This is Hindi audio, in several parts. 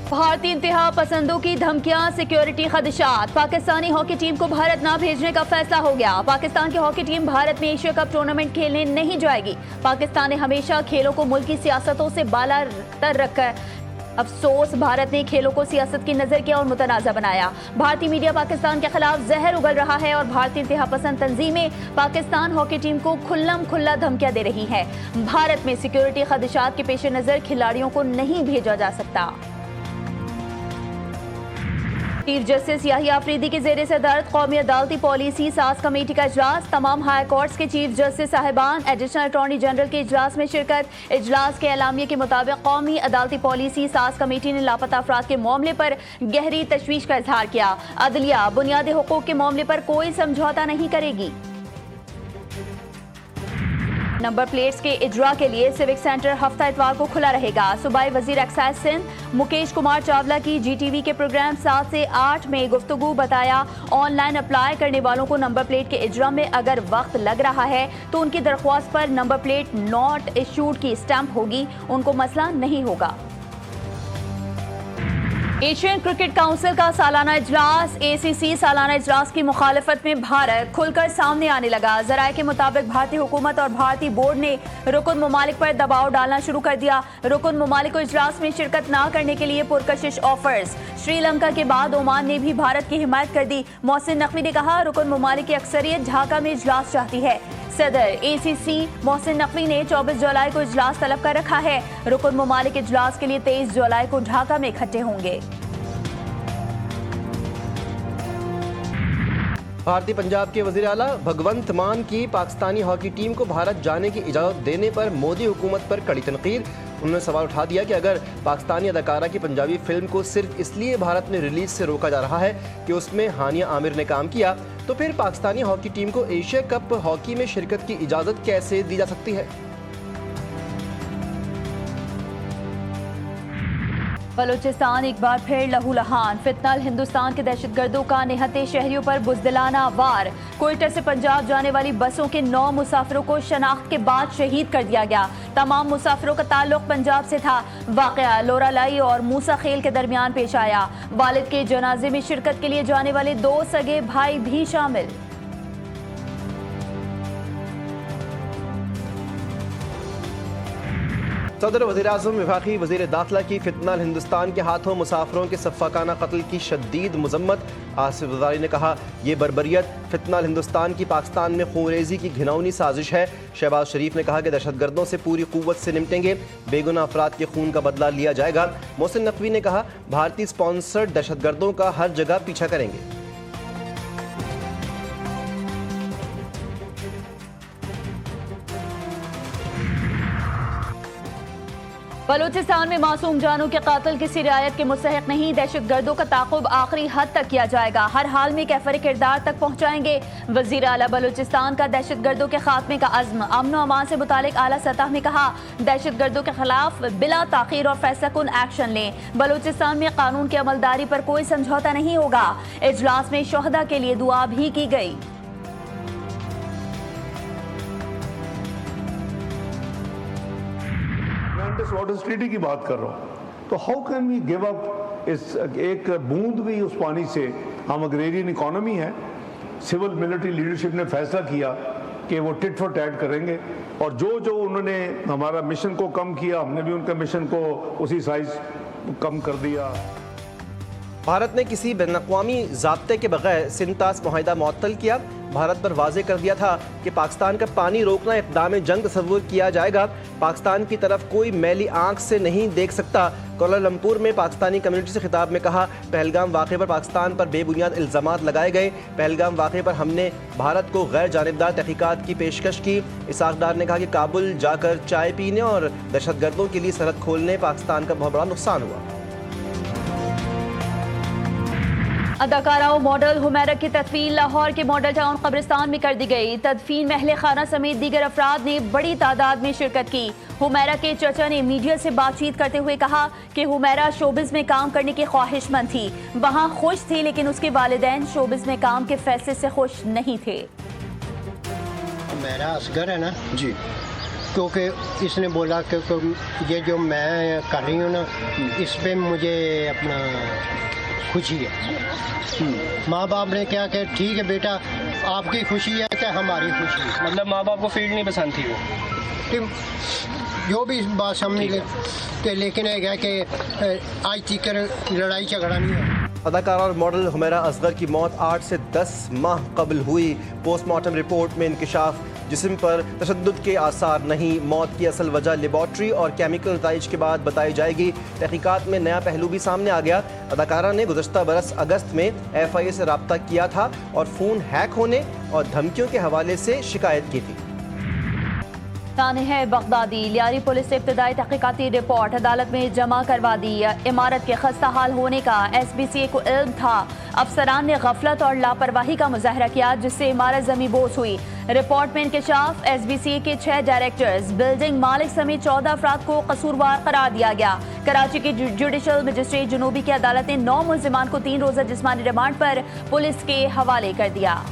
भारतीय इंतहा पसंदों की धमकियां, सिक्योरिटी खदशात। पाकिस्तानी हॉकी टीम को भारत न भेजने का फैसला हो गया। पाकिस्तान की हॉकी टीम भारत में एशिया कप टूर्नामेंट खेलने नहीं जाएगी। पाकिस्तान ने हमेशा खेलों को मुल्क की सियासतों से बाला तर रखकर अफसोस, भारत ने खेलों को सियासत की नजर किया और मुतनाज़ा बनाया। भारतीय मीडिया पाकिस्तान के खिलाफ जहर उगल रहा है और भारतीय इंतहा पसंद तंजीमें पाकिस्तान हॉकी टीम को खुल्लम खुल्ला धमकियां दे रही हैं। भारत में सिक्योरिटी खदशात के पेश नजर खिलाड़ियों को नहीं भेजा जा सकता। चीफ जस्टिस याहिया अफरीदी की जेर सदारत कौमी अदालती पॉलिसी साज कमेटी का इजलास। तमाम हाई कोर्ट्स के चीफ जस्टिस साहिबान, एडिशनल अटॉर्नी जनरल के इजलास में शिरकत। इजलास के एलामिये के मुताबिक कौमी अदालती पॉलिसी साज कमेटी ने लापता अफराद के मामले पर गहरी तशवीश का इजहार किया। अदलिया बुनियादी हुकूक के मामले पर कोई समझौता नहीं करेगी। नंबर प्लेट्स के इजरा के लिए सिविक सेंटर हफ्ता इतवार को खुला रहेगा। सूबाई वजीर एक्साइज सिंध मुकेश कुमार चावला की GTV के प्रोग्राम 7 से 8 में गुफ्तगू। बताया, ऑनलाइन अप्लाई करने वालों को नंबर प्लेट के इजरा में अगर वक्त लग रहा है तो उनकी दरख्वास्त पर नंबर प्लेट नॉट इशूड की स्टैंप होगी, उनको मसला नहीं होगा। एशियन क्रिकेट काउंसिल का सालाना इजलास। ACC सालाना इजलास की मुखालफत में भारत खुलकर सामने आने लगा। जराये के मुताबिक भारतीय हुकूमत और भारतीय बोर्ड ने रुकन ममालिक पर दबाव डालना शुरू कर दिया। रुकन ममालिक को इजलास में शिरकत न करने के लिए पुरकशिश ऑफर्स। श्रीलंका के बाद ओमान ने भी भारत की हिमायत कर दी। मोहसिन नकवी ने कहा, रुकन ममालिक की अक्सरियत ढाका में इजलास चाहती है। सदर ACC मोहसिन नकवी ने 24 जुलाई को इजलास तलब कर रखा है। रुकन ममालिक इजलास के लिए 23 जुलाई को ढाका में इकट्ठे होंगे। भारतीय पंजाब के वज़ीर आला भगवंत मान की पाकिस्तानी हॉकी टीम को भारत जाने की इजाज़त देने पर मोदी हुकूमत पर कड़ी तनकीद। उन्होंने सवाल उठा दिया कि अगर पाकिस्तानी अदाकारा की पंजाबी फिल्म को सिर्फ इसलिए भारत में रिलीज से रोका जा रहा है कि उसमें हानिया आमिर ने काम किया, तो फिर पाकिस्तानी हॉकी टीम को एशिया कप हॉकी में शिरकत की इजाज़त कैसे दी जा सकती है। बलूचिस्तान एक बार फिर लहूलुहान। फितनल हिंदुस्तान के दहशतगर्दों का निहत्ते शहरियों पर बुज़दिलाना वार। क्वेटा से पंजाब जाने वाली बसों के 9 मुसाफिरों को शनाख्त के बाद शहीद कर दिया गया। तमाम मुसाफिरों का ताल्लुक पंजाब से था। वाक़या लोरालाई और मूसा खेल के दरमियान पेश आया। वालिद के जनाजे में शिरकत के लिए जाने वाले 2 सगे भाई भी शामिल। सदर वज़ीर-ए-आज़म वफाकी वज़ीर दाखिला की फितनल हिंदुस्तान के हाथों मुसाफिरों के सफ़ाकाना कत्ल की शदीद मज़म्मत। आसिफ ज़रदारी ने कहा, यह बर्बरियत फितनल हिंदुस्तान की पाकिस्तान में खूनरेज़ी की घिनौनी साजिश है। शहबाज शरीफ ने कहा कि दहशतगर्दों से पूरी क़ुव्वत से निपटेंगे, बेगुनाह अफराद के खून का बदला लिया जाएगा। मोहसिन नकवी ने कहा, भारतीय स्पॉन्सर्ड दहशतगर्दों का हर जगह पीछा करेंगे। बलूचिस्तान में मासूम जानों के कातिल किसी रियायत के मुस्तहिक नहीं। दहशतगर्दों का ताक़ुब आखिरी हद तक किया जाएगा, हर हाल में कैफर किरदार तक पहुँचाएंगे। वज़ीर आला बलूचिस्तान का दहशतगर्दों के खात्मे का अज़्म। अमन व अमान से मुतालिक आला सतह में कहा, दहशतगर्दों के खिलाफ बिला ताख़ीर और फैसलाकुन एक्शन लें। बलूचिस्तान में कानून की अमलदारी पर कोई समझौता नहीं होगा। इजलास में शोहदा के लिए दुआ भी की गई। वाटर ट्रीटी की बात कर रहा हूँ, तो how can we give up इस एक बूंद भी उस पानी से। हम अग्रेरियन इकोनॉमी है, सिविल मिलिट्री लीडरशिप ने फैसला किया कि वो टिट फॉर टैट करेंगे, और जो जो उन्होंने हमारा मिशन को कम किया, हमने भी उनके मिशन को उसी साइज कम कर दिया। भारत ने किसी बैनुल-अक़वामी ज़ाब्ते के बगैर सिंतास मुआहिदा मुअत्तल किया। भारत पर वाज़े कर दिया था कि पाकिस्तान का पानी रोकना इक़दाम जंग तस्वुर किया जाएगा। पाकिस्तान की तरफ कोई मैली आंख से नहीं देख सकता। कोलालमपुर में पाकिस्तानी कम्युनिटी से खिताब में कहा, पहलगाम वाक़े पर पाकिस्तान पर बेबुनियाद इल्ज़ामात लगाए गए। पहलगाम वाक़े पर हमने भारत को गैर जानिबदार तहक़ीक़ात की पेशकश की। इसाक़ डार ने कहा कि काबुल जाकर चाय पीने और दहशतगर्दों के लिए सरहद खोलने पाकिस्तान का बहुत बड़ा नुकसान हुआ। अदाकारा और मॉडल हुमैरा की तदफीन लाहौर के मॉडल टाउन कब्रिस्तान में कर दी गई। तदफीन महल खाना समेत दीगर अफराद ने बड़ी तादाद में शिरकत की। हुमैरा के चचा ने मीडिया से बातचीत करते हुए कहा कि हुमैरा शोबिज़ में काम करने की ख्वाहिशमंद थी, वहाँ खुश थी, लेकिन उसके वालिदैन शोबिज़ में काम के फैसले से खुश नहीं थे। मेरा असगर है ना जी, क्योंकि इसने बोला कि ये जो मैं कर रही हूँ ना, इस पे मुझे अपना खुशी है। माँ बाप ने क्या कि ठीक है बेटा, आपकी खुशी है तो हमारी खुशी है। मतलब माँ बाप को फील्ड नहीं पसंद थी वो? कि जो भी बात समझ ले, लेकिन एक है कि आज तक लड़ाई झगड़ा नहीं है। अदाकारा और मॉडल हुमैरा असगर की मौत 8 से 10 माह कबल हुई। पोस्टमार्टम रिपोर्ट में इंकशाफ, जिस्म पर तशद्दुद के आसार नहीं। मौत की असल वजह लेबॉर्ट्री और केमिकल नताइज के बाद बताई जाएगी। तहकीकात में नया पहलू भी सामने आ गया। अदाकारा ने गुज़श्ता बरस अगस्त में FIA से रब्ता किया था और फ़ोन हैक होने और धमकियों के हवाले से शिकायत की थी। तानिह बगदादी, लियारी पुलिस ने इब्तदाई तहकीकाती रिपोर्ट अदालत में जमा करवा दी। इमारत के खस्ता हाल होने का SBCA को इल्म था। अफसरान ने गफलत और लापरवाही का मुजाहरा किया, जिससे इमारत जमींबोस हुई। रिपोर्ट में इंकशाफ, SBCA के 6 डायरेक्टर्स, बिल्डिंग मालिक समेत 14 अफराद को कसूरवार करार दिया गया। कराची की जुडिशल मजिस्ट्रेट जुनूबी की अदालत ने 9 मुल्जिमान को 3 रोज़ा जिस्मानी रिमांड पर पुलिस के हवाले कर दिया।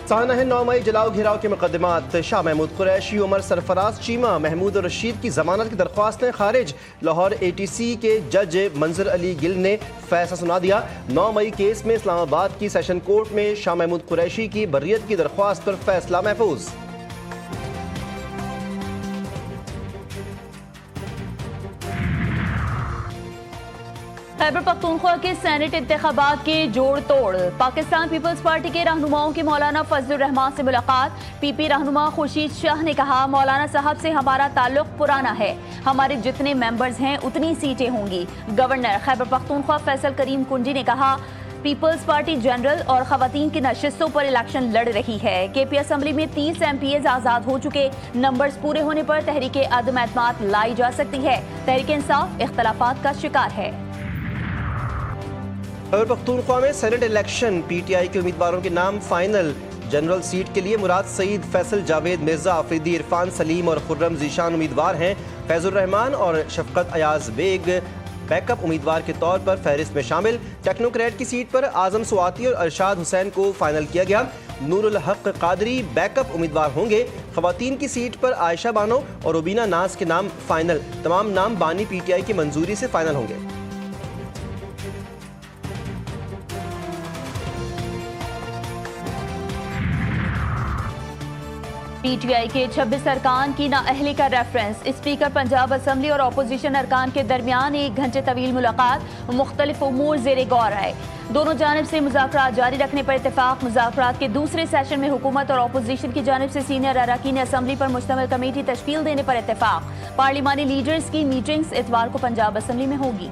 साना है 9 मई जलाओ घिराव के मुकदमात। शाह महमूद कुरैशी, उमर सरफराज चीमा, महमूद और रशीद की जमानत की दरख्वास्तें खारिज। लाहौर ATC के जज मंजर अली गिल ने फैसला सुना दिया। 9 मई केस में इस्लामाबाद की सेशन कोर्ट में शाह महमूद कुरैशी की बर्रियत की दरख्वास्त पर फैसला महफूज। खैबर पख्तूनख्वा के सेनेट इंतखाबात के जोड़ तोड़। पाकिस्तान पीपल्स पार्टी के रहनुमाओं की मौलाना फजलुर रहमान से मुलाकात। PP रहनुमा खुर्शीद शाह ने कहा, मौलाना साहब से हमारा ताल्लुक पुराना है, हमारे जितने मेंबर्स हैं उतनी सीटें होंगी। गवर्नर खैबर पख्तूनख्वा फैसल करीम कुंजी ने कहा, पीपल्स पार्टी जनरल और खवातीन की नशिस्तों पर इलेक्शन लड़ रही है। KP असम्बली में 30 MPs आज़ाद हो चुके। नंबर्स पूरे होने पर तहरीक अदम एतमाद लाई जा सकती है। तहरीक इंसाफ इख्तलाफात का शिकार है। खैबर पख्तूनख्वा में सेनेट इलेक्शन, PTI के उम्मीदवारों के नाम फाइनल। जनरल सीट के लिए मुराद सईद, फैसल, जावेद मिर्जा, आफरीदी, इरफान सलीम और खुर्रम जीशान उम्मीदवार हैं। फैजुर रहमान और शफकत अयाज बेग बैकअप उम्मीदवार के तौर पर फहरिस्त में शामिल। टेक्नोक्रेट की सीट पर आजम सुआती और अरशाद हुसैन को फाइनल किया गया। नूरुल हक कादरी बैकअप उम्मीदवार होंगे। खवातीन की सीट पर आयशा बानो और रुबीना नाज के नाम फाइनल। तमाम नाम बानी PTI की मंजूरी से फाइनल होंगे। PTI के 26 अरकान की नाअहली का रेफरेंस। स्पीकर पंजाब असम्बली और अपोजिशन अरकान के दरमियान 1 घंटे तवील मुलाकात। मुख्तलिफ उमूर ज़ेरे गौर आए। दोनों जानिब से मुज़ाकरात जारी रखने पर इत्तेफाक। मुज़ाकरात के दूसरे सेशन में हुकूमत और अपोजिशन की जानिब से सीनियर अरकान असम्बली पर मुश्तमिल कमेटी तश्कील देने पर इत्तेफाक। पार्लिमानी लीडर्स की मीटिंग्स इतवार को पंजाब असम्बली में होगी।